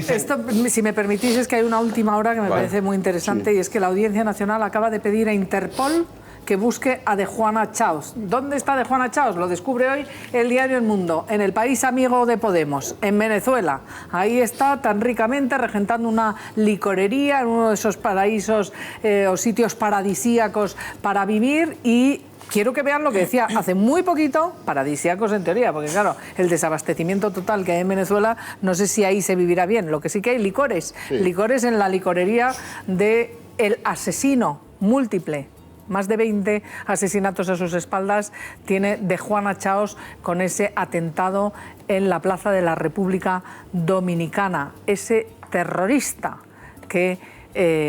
Esto, si me permitís, es que hay una última hora que me parece muy interesante, y es que la Audiencia Nacional acaba de pedir a Interpol que busque a De Juana Chaos. ¿Dónde está De Juana Chaos? Lo descubre hoy el diario El Mundo, en el país amigo de Podemos, en Venezuela. Ahí está tan ricamente regentando una licorería en uno de esos paraísos o sitios paradisíacos para vivir, y quiero que vean lo que decía hace muy poquito, paradisíacos en teoría, porque claro, el desabastecimiento total que hay en Venezuela, no sé si ahí se vivirá bien. Lo que sí que hay licores, licores en la licorería de el asesino múltiple. Más de 20 asesinatos a sus espaldas tiene De Juana Chaos con ese atentado en la Plaza de la República Dominicana. Ese terrorista que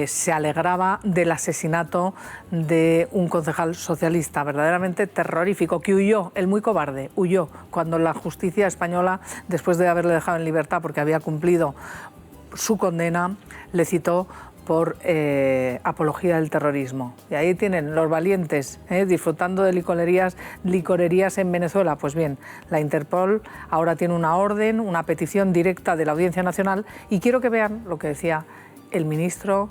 se alegraba del asesinato de un concejal socialista, verdaderamente terrorífico, que huyó, el muy cobarde, huyó cuando la justicia española, después de haberle dejado en libertad porque había cumplido su condena, le citó por apología del terrorismo. Y ahí tienen los valientes disfrutando de licorerías en Venezuela. Pues bien, la Interpol ahora tiene una orden, una petición directa de la Audiencia Nacional, y quiero que vean lo que decía el ministro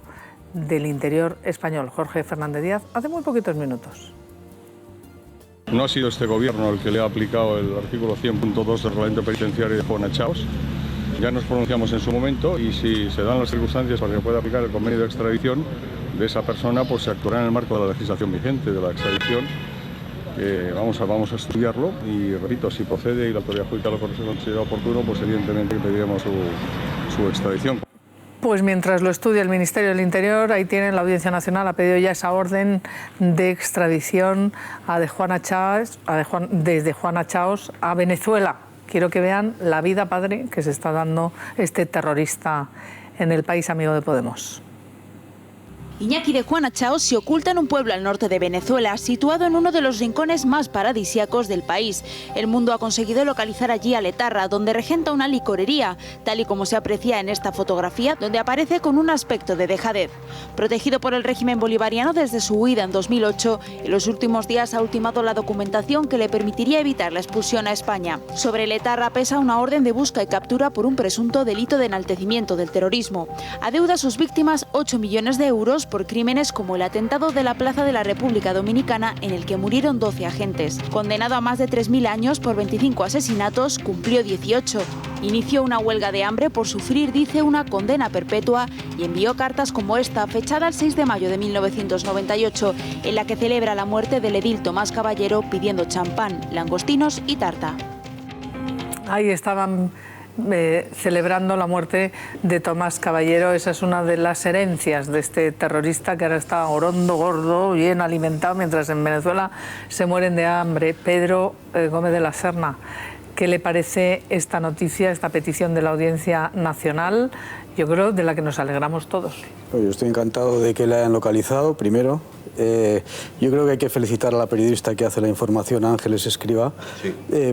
del Interior español, Jorge Fernández Díaz, hace muy poquitos minutos. No ha sido este gobierno el que le ha aplicado el artículo 100.2 del reglamento penitenciario de Juana Chaos. Ya nos pronunciamos en su momento, y si se dan las circunstancias para que pueda aplicar el convenio de extradición de esa persona, pues se actuará en el marco de la legislación vigente de la extradición. Vamos a estudiarlo, y repito, si procede y la autoridad judicial lo considera oportuno, pues evidentemente pediremos su extradición. Pues mientras lo estudia el Ministerio del Interior, ahí tienen, la Audiencia Nacional ha pedido ya esa orden de extradición a De Juana Chaos, desde Juana Chaos a Venezuela. Quiero que vean la vida, padre, que se está dando este terrorista en el país amigo de Podemos. Iñaki De Juana Chaos se oculta en un pueblo al norte de Venezuela, situado en uno de los rincones más paradisíacos del país. El Mundo ha conseguido localizar allí a Letarra, donde regenta una licorería, tal y como se aprecia en esta fotografía, donde aparece con un aspecto de dejadez. Protegido por el régimen bolivariano desde su huida en 2008, en los últimos días ha ultimado la documentación que le permitiría evitar la expulsión a España. Sobre Letarra pesa una orden de busca y captura por un presunto delito de enaltecimiento del terrorismo. Adeuda a sus víctimas 8 millones de euros por crímenes como el atentado de la Plaza de la República Dominicana, en el que murieron 12 agentes. Condenado a más de 3.000 años por 25 asesinatos, cumplió 18. Inició una huelga de hambre por sufrir, dice, una condena perpetua, y envió cartas como esta, fechada el 6 de mayo de 1998, en la que celebra la muerte del edil Tomás Caballero, pidiendo champán, langostinos y tarta. Ahí estaban celebrando la muerte de Tomás Caballero. Esa es una de las herencias de este terrorista, que ahora está orondo, gordo, bien alimentado, mientras en Venezuela se mueren de hambre. Pedro Gómez de la Serna, ¿qué le parece esta noticia, esta petición de la Audiencia Nacional? Yo creo de la que nos alegramos todos. Yo estoy encantado de que la hayan localizado, primero. Yo creo que hay que felicitar a la periodista que hace la información, Ángeles Escrivá,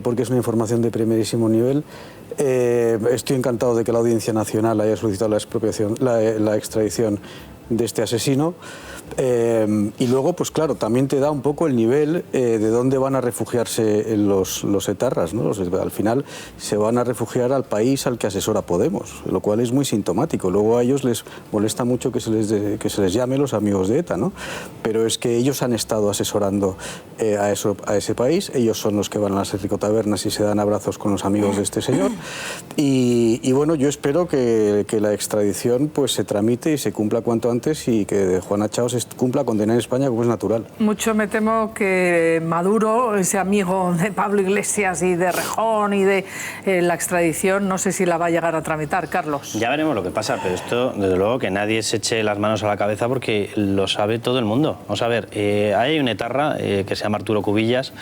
porque es una información de primerísimo nivel. Estoy encantado de que la Audiencia Nacional haya solicitado la extradición de este asesino. Y luego, pues claro, también te da un poco el nivel de dónde van a refugiarse los etarras, ¿no? Al final se van a refugiar al país al que asesora Podemos, lo cual es muy sintomático. Luego a ellos les molesta mucho que se les llame los amigos de ETA, ¿no? Pero es que ellos han estado asesorando a ese país, ellos son los que van a las ricotabernas y se dan abrazos con los amigos de este señor. Y bueno, yo espero que la extradición pues se tramite y se cumpla cuanto antes, y que De Juana Chaos cumpla condena en España, como es natural. Mucho me temo que Maduro, ese amigo de Pablo Iglesias y de Rejón y de la extradición, no sé si la va a llegar a tramitar, Carlos. Ya veremos lo que pasa, pero esto, desde luego, que nadie se eche las manos a la cabeza, porque lo sabe todo el mundo. Vamos a ver, hay un etarra que se llama Arturo Cubillas,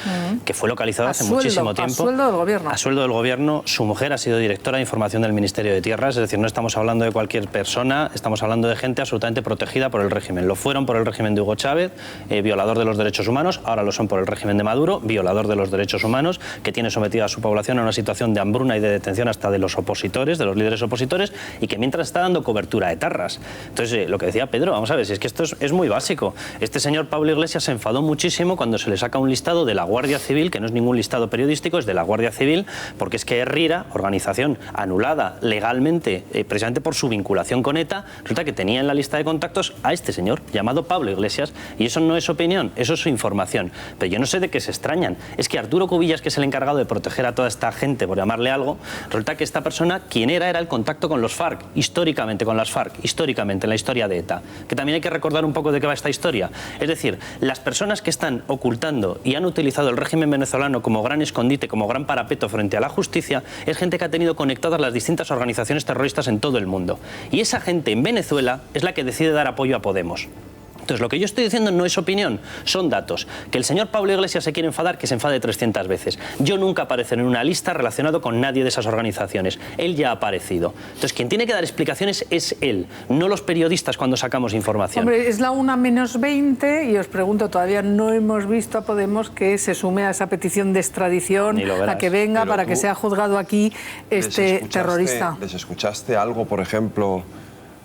que fue localizado hace muchísimo tiempo. A sueldo del gobierno. A sueldo del gobierno. Su mujer ha sido directora de información del Ministerio de Tierras, es decir, no estamos hablando de cualquier persona, estamos hablando de gente absolutamente protegida por el régimen. Lo fueron por el régimen de Hugo Chávez, violador de los derechos humanos, ahora lo son por el régimen de Maduro, violador de los derechos humanos, que tiene sometida a su población a una situación de hambruna y de detención hasta de los opositores, de los líderes opositores, y que mientras está dando cobertura a etarras. Entonces, lo que decía Pedro, vamos a ver, si es que esto es muy básico. Este señor Pablo Iglesias se enfadó muchísimo cuando se le saca un listado de la Guardia Civil, que no es ningún listado periodístico, es de la Guardia Civil, porque es que Herrira, organización anulada legalmente, precisamente por su vinculación con ETA, resulta que tenía en la lista de contactos a este señor llamado Pablo Iglesias, y eso no es opinión, eso es su información. Pero yo no sé de qué se extrañan. Es que Arturo Cubillas, que es el encargado de proteger a toda esta gente, por llamarle algo, resulta que esta persona, quien era el contacto con los FARC, históricamente con las FARC, históricamente en la historia de ETA, que también hay que recordar un poco de qué va esta historia. Es decir, las personas que están ocultando y han utilizado el régimen venezolano como gran escondite, como gran parapeto frente a la justicia, es gente que ha tenido conectadas las distintas organizaciones terroristas en todo el mundo. Y esa gente en Venezuela es la que decide dar apoyo a Podemos. Entonces, lo que yo estoy diciendo no es opinión, son datos. Que el señor Pablo Iglesias se quiere enfadar, que se enfade 300 veces. Yo nunca apareceré en una lista relacionado con nadie de esas organizaciones. Él ya ha aparecido. Entonces, quien tiene que dar explicaciones es él, no los periodistas cuando sacamos información. Hombre, es la 1:20 y os pregunto, todavía no hemos visto a Podemos que se sume a esa petición de extradición, a que venga pero para que sea juzgado aquí este terrorista. ¿Les escuchaste algo, por ejemplo,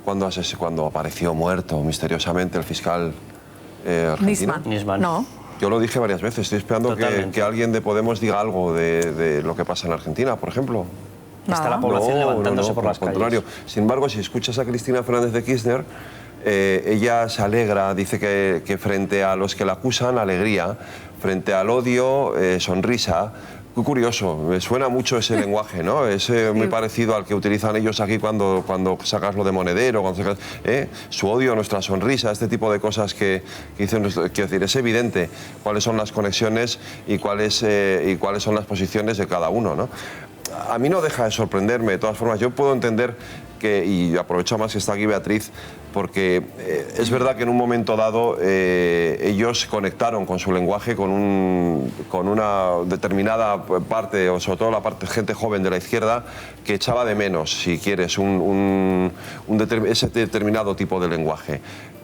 cuando apareció muerto misteriosamente el fiscal argentino? Nisman. No. Yo lo dije varias veces, estoy esperando que alguien de Podemos diga algo de lo que pasa en Argentina, por ejemplo. Está la población levantándose por las calles. Al contrario. Sin embargo, si escuchas a Cristina Fernández de Kirchner, ella se alegra, dice que frente a los que la acusan, alegría, frente al odio, sonrisa. Muy curioso, me suena mucho ese lenguaje, ¿no? Es muy parecido al que utilizan ellos aquí cuando sacas lo de monedero, cuando sacas, su odio, nuestra sonrisa, este tipo de cosas que dicen. Quiero decir, es evidente cuáles son las conexiones y cuáles son las posiciones de cada uno, ¿no? A mí no deja de sorprenderme, de todas formas. Yo puedo entender que, y aprovecho más que está aquí Beatriz, porque es verdad que en un momento dado ellos conectaron con su lenguaje con una determinada parte, o sobre todo la parte gente joven de la izquierda, que echaba de menos, si quieres, ese determinado tipo de lenguaje.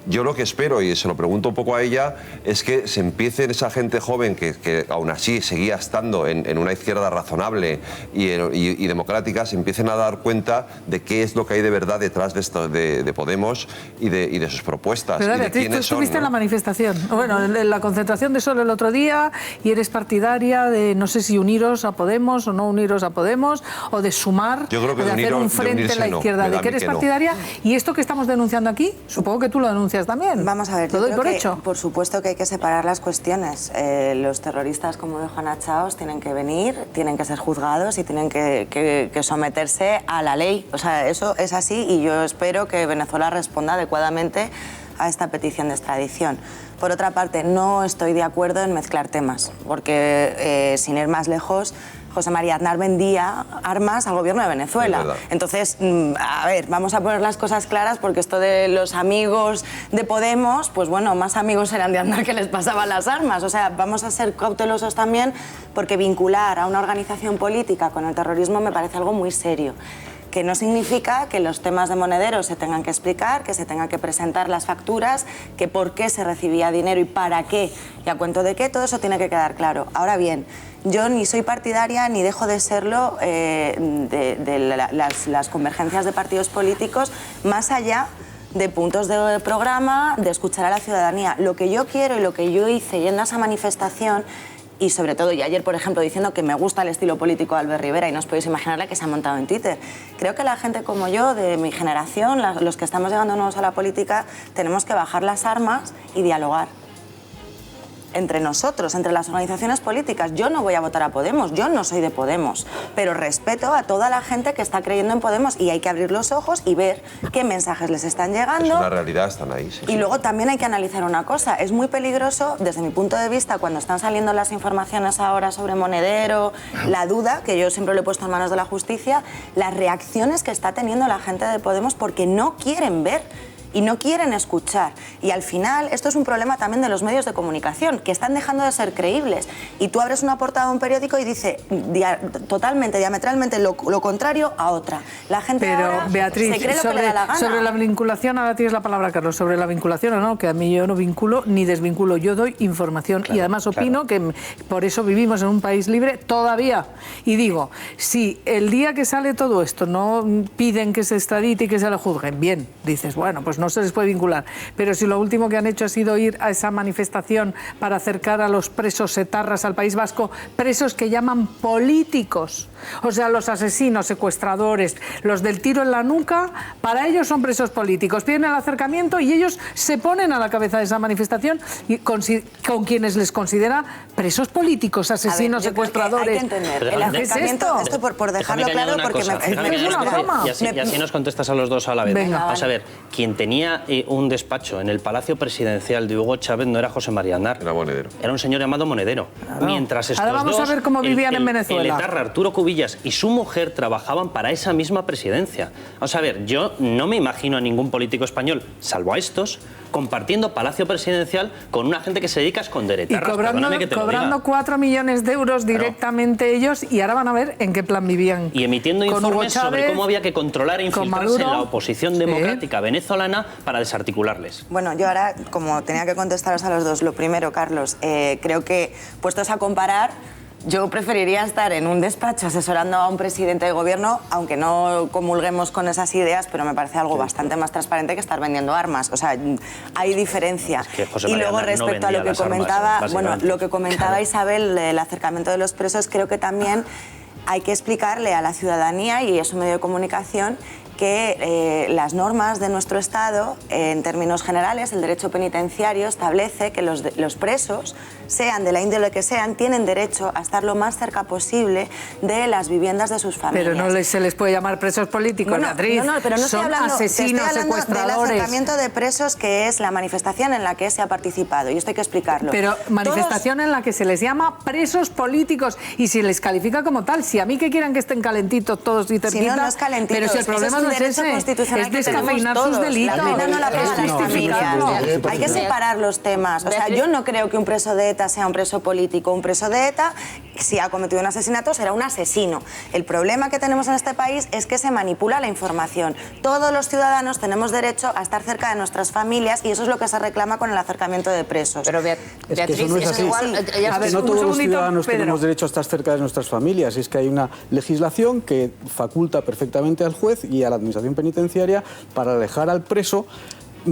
Yo lo que espero, y se lo pregunto un poco a ella, es que se empiece esa gente joven que aún así seguía estando en una izquierda razonable y democrática, se empiecen a dar cuenta de qué es lo que hay de verdad detrás de Podemos y de sus propuestas. Pero, y de Beatriz, quiénes tú estuviste son, ¿no? en la manifestación, bueno, en la concentración de Sol el otro día, y eres partidaria de, no sé si uniros a Podemos o no uniros a Podemos, o de sumar, Yo creo que o de hacer un frente en la izquierda. ¿De qué eres partidaria? Y esto que estamos denunciando aquí, supongo que tú lo denuncias también. Vamos a ver, ¿Lo doy por hecho? Por supuesto que hay que separar las cuestiones. Los terroristas como de Juana Chaos tienen que venir, tienen que ser juzgados y tienen que someterse a la ley. O sea, eso es así y yo espero que Venezuela responda adecuadamente a esta petición de extradición. Por otra parte, no estoy de acuerdo en mezclar temas, porque sin ir más lejos, José María Aznar vendía armas al gobierno de Venezuela. Entonces, a ver, vamos a poner las cosas claras, porque esto de los amigos de Podemos, pues bueno, más amigos eran de Aznar que les pasaban las armas. O sea, vamos a ser cautelosos también, porque vincular a una organización política con el terrorismo me parece algo muy serio. Que no significa que los temas de monedero se tengan que explicar, que se tengan que presentar las facturas, que por qué se recibía dinero y para qué y a cuento de qué, todo eso tiene que quedar claro. Ahora bien, yo ni soy partidaria ni dejo de serlo de las convergencias de partidos políticos, más allá de puntos de programa, de escuchar a la ciudadanía. Lo que yo quiero y lo que yo hice yendo a esa manifestación, y sobre todo, y ayer, por ejemplo, diciendo que me gusta el estilo político de Albert Rivera, y no os podéis imaginar la que se ha montado en Twitter. Creo que la gente como yo, de mi generación, los que estamos llegando nuevos a la política, tenemos que bajar las armas y dialogar entre nosotros, entre las organizaciones políticas. Yo no voy a votar a Podemos, yo no soy de Podemos, pero respeto a toda la gente que está creyendo en Podemos, y hay que abrir los ojos y ver qué mensajes les están llegando. Es una realidad, están ahí. Sí, y luego también hay que analizar una cosa. Es muy peligroso, desde mi punto de vista, cuando están saliendo las informaciones ahora sobre Monedero, la duda, que yo siempre lo he puesto en manos de la justicia, las reacciones que está teniendo la gente de Podemos, porque no quieren ver y no quieren escuchar. Y al final esto es un problema también de los medios de comunicación, que están dejando de ser creíbles. Y tú abres una portada de un periódico y dice totalmente, diametralmente lo contrario a otra. La gente ahora Beatriz, se cree lo que le da la gana. sobre la vinculación, ahora tienes la palabra, Carlos, sobre la vinculación o no, que a mí yo no vinculo ni desvinculo, yo doy información y además opino que por eso vivimos en un país libre todavía. Y digo, si el día que sale todo esto no piden que se extradite y que se lo juzguen, bien, dices, bueno, pues no se les puede vincular. Pero si lo último que han hecho ha sido ir a esa manifestación para acercar a los presos etarras al País Vasco, presos que llaman políticos, o sea, los asesinos, secuestradores, los del tiro en la nuca, para ellos son presos políticos. Piden el acercamiento y ellos se ponen a la cabeza de esa manifestación y con quienes les considera presos políticos, asesinos, secuestradores. Hay que entender. El acercamiento, esto por dejarlo claro, porque es una broma. Y así nos contestas a los dos a la vez. Venga, vamos a ver, quien tenía un despacho en el Palacio Presidencial de Hugo Chávez no era José María Aznar. Era Monedero. Era un señor llamado Monedero. Claro. Mientras estos ahora vamos dos, a ver cómo vivían en Venezuela. El etarra Arturo Cubillas y su mujer trabajaban para esa misma presidencia. Vamos a ver, yo no me imagino a ningún político español, salvo a estos, compartiendo Palacio Presidencial con una gente que se dedica a esconder etarras. Y cobrando 4 millones de euros directamente ellos, y ahora van a ver en qué plan vivían. Y emitiendo informes sobre cómo había que controlar e infiltrarse en la oposición democrática venezolana para desarticularles. Bueno, yo ahora, como tenía que contestaros a los dos, lo primero, Carlos, creo que, puestos a comparar, yo preferiría estar en un despacho asesorando a un presidente de gobierno, aunque no comulguemos con esas ideas, pero me parece algo bastante más transparente que estar vendiendo armas. O sea, hay diferencia. Es que José y María luego respecto a lo que comentaba, lo que comentaba Isabel, el acercamiento de los presos, creo que también hay que explicarle a la ciudadanía, y es un medio de comunicación, que las normas de nuestro Estado, en términos generales, el derecho penitenciario establece que los presos, sean de la índole que sean, tienen derecho a estar lo más cerca posible de las viviendas de sus familias. Pero no se les puede llamar presos políticos, Beatriz. No, pero no estoy hablando, asesinos, te estoy hablando secuestradores. del acercamiento de presos, que es la manifestación en la que se ha participado, y esto hay que explicarlo. Pero manifestación en la que se les llama presos políticos y se les califica como tal. Si a mí que quieran que estén calentitos todos y cerquita, si no es calentitos, pero si el problema no es ese, es descafeinar sus delitos. La pena no la pagan las familias. Hay que separar los temas. O sea, yo no creo que un preso de ETA sea un preso político. Un preso de ETA, si ha cometido un asesinato, será un asesino. El problema que tenemos en este país es que se manipula la información. Todos los ciudadanos tenemos derecho a estar cerca de nuestras familias, y eso es lo que se reclama con el acercamiento de presos. Pero es que eso no es así. No todos los ciudadanos tenemos derecho a estar cerca de nuestras familias. Es que hay una legislación que faculta perfectamente al juez y a la administración penitenciaria para alejar al preso.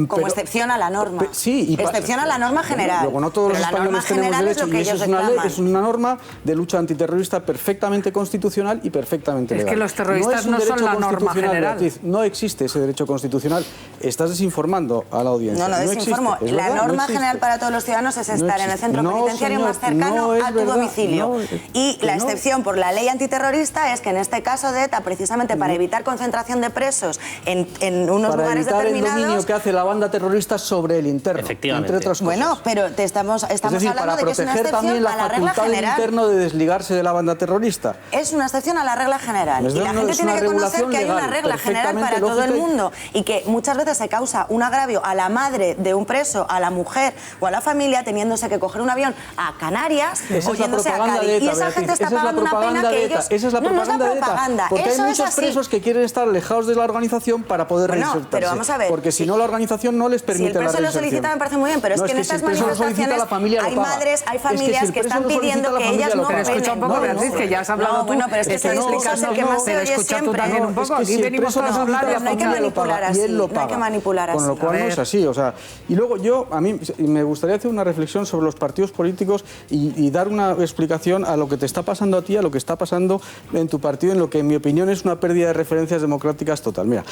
Como excepción a la norma. Sí, excepción a la norma general. Luego no todos los españoles tenemos derecho, y eso es una norma de lucha antiterrorista perfectamente constitucional y perfectamente legal. Es que los terroristas no son la norma general. Beatriz, no existe ese derecho constitucional. Estás desinformando a la audiencia. No desinformo. La norma general para todos los ciudadanos es estar en el centro penitenciario más cercano a tu domicilio. Y la excepción por la ley antiterrorista es que en este caso de ETA, precisamente para evitar concentración de presos en unos lugares determinados, para evitar el dominio que hace la banda terrorista sobre el interno, efectivamente, entre otras cosas. Bueno, pero estamos es decir, hablando para de que es una proteger excepción también la a la regla facultad del general. interno de desligarse de la banda terrorista. Es una excepción a la regla general. Y la gente tiene que conocer que hay una regla general para todo el mundo, y que muchas veces se causa un agravio a la madre de un preso, a la mujer o a la familia, teniéndose que coger un avión a Canarias o yéndose a Cádiz. Y esa gente está pagando una pena que ellos... Esa es la propaganda de ETA. Porque hay muchos presos que quieren estar alejados de la organización para poder reinsertarse. Pero vamos a ver. Porque si no, la organización no les permite. Si el preso lo solicita, me parece muy bien, pero es que en estas manifestaciones hay madres, hay familias que están pidiendo que ellas no Pero escucha un poco, Beatriz, que ya has hablado tú. Bueno, pero es que este discurso es el que más se oye siempre. Tú también un poco. Aquí venimos todos a hablar y no hay que manipular así. No hay que manipular así. Con lo cual no es así. O sea, y luego a mí me gustaría hacer una reflexión sobre los partidos políticos y dar una explicación a lo que te está pasando a ti, a lo que está pasando en tu partido, en lo que en mi opinión es una pérdida de referencias democráticas total. Mira,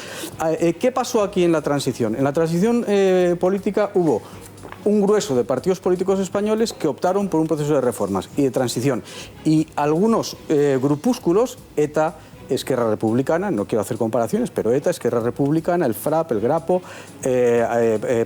¿qué pasó aquí en la transición? En la transición política hubo un grueso de partidos políticos españoles que optaron por un proceso de reformas y de transición. Y algunos grupúsculos, ETA, Esquerra Republicana, no quiero hacer comparaciones, pero ETA, Esquerra Republicana, el FRAP, el GRAPO,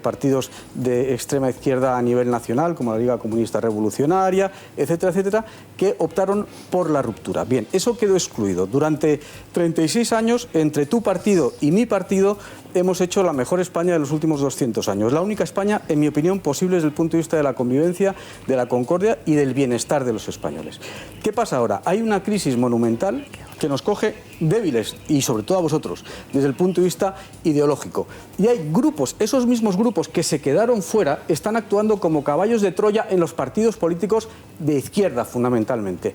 partidos de extrema izquierda a nivel nacional, como la Liga Comunista Revolucionaria, etcétera, etcétera, que optaron por la ruptura. Bien, eso quedó excluido. Durante 36 años, entre tu partido y mi partido, hemos hecho la mejor España de los últimos 200 años. La única España, en mi opinión, posible desde el punto de vista de la convivencia, de la concordia y del bienestar de los españoles. ¿Qué pasa ahora? Hay una crisis monumental que nos coge débiles, y sobre todo a vosotros, desde el punto de vista ideológico. Y hay grupos, esos mismos grupos que se quedaron fuera, están actuando como caballos de Troya en los partidos políticos de izquierda, fundamentalmente.